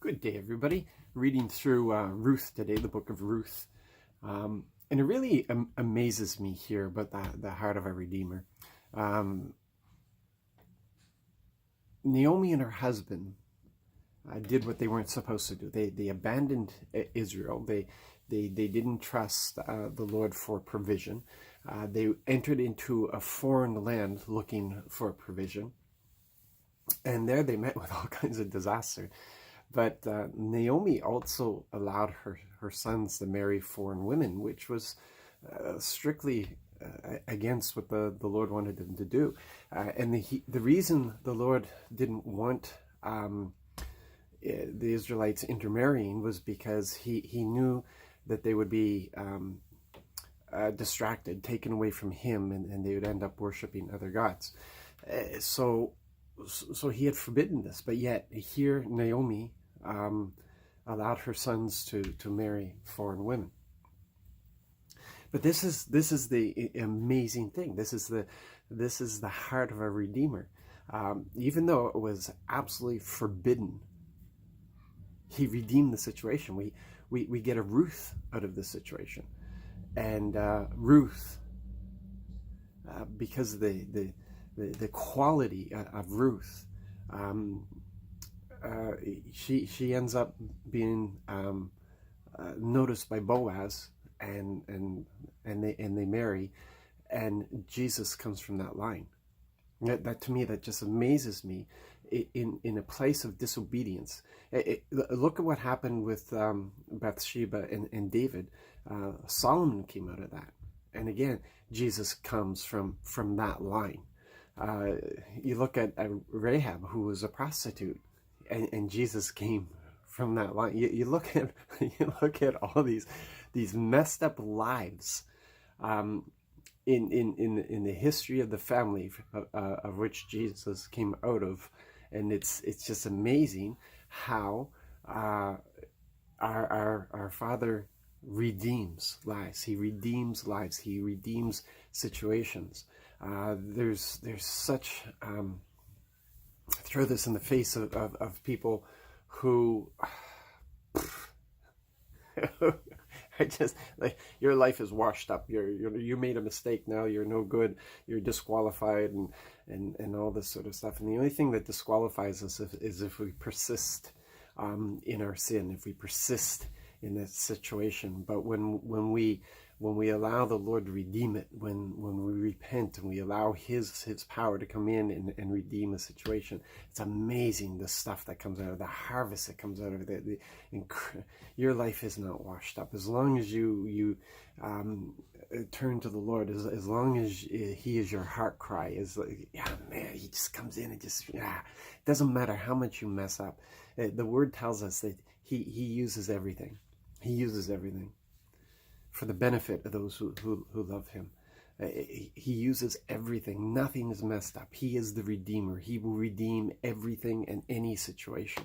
Good day, everybody. Reading through Ruth today, the book of Ruth. And it really amazes me here about the heart of a redeemer. Naomi and her husband did what they weren't supposed to do. They abandoned Israel. They didn't trust the Lord for provision. They entered into a foreign land looking for provision. And there they met with all kinds of disaster. But Naomi also allowed her sons to marry foreign women, which was strictly against what the Lord wanted them to do. And the reason the Lord didn't want the Israelites intermarrying was because he knew that they would be distracted, taken away from him, and they would end up worshiping other gods. So he had forbidden this, but yet here Naomi allowed her sons to marry foreign women. But this is the amazing thing. This is the heart of a redeemer. Even though it was absolutely forbidden, he redeemed the situation. We get a Ruth out of this situation, and Ruth, because of the quality of Ruth, she ends up being noticed by Boaz, and they marry, and Jesus comes from that line. That to me, that just amazes me. In a place of disobedience, look at what happened with Bathsheba and David. Solomon came out of that, and again, Jesus comes from that line. You look at Rahab, who was a prostitute, and Jesus came from that line. You look at all these messed up lives in the history of the family of which Jesus came out of, and it's just amazing how our Father redeems lives. He redeems lives. He redeems situations. There's such throw this in the face of people who I just, like, your life is washed up. You made a mistake. Now you're no good. You're disqualified, and all this sort of stuff. And the only thing that disqualifies us is if we persist in our sin, if we persist in that situation. But when we allow the Lord to redeem it, when we repent and we allow His power to come in and redeem a situation, it's amazing the stuff that comes out of the harvest that comes out of it. Your life is not washed up as long as you turn to the Lord. As long as He is your heart cry, is like, yeah, man, He just comes in and just, yeah. It doesn't matter how much you mess up. The Word tells us that He uses everything. He uses everything for the benefit of those who love Him. He uses everything. Nothing is messed up. He is the Redeemer. He will redeem everything in any situation.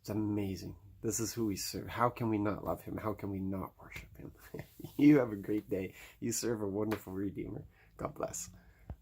It's amazing. This is who we serve. How can we not love Him? How can we not worship Him? You have a great day. You serve a wonderful Redeemer. God bless.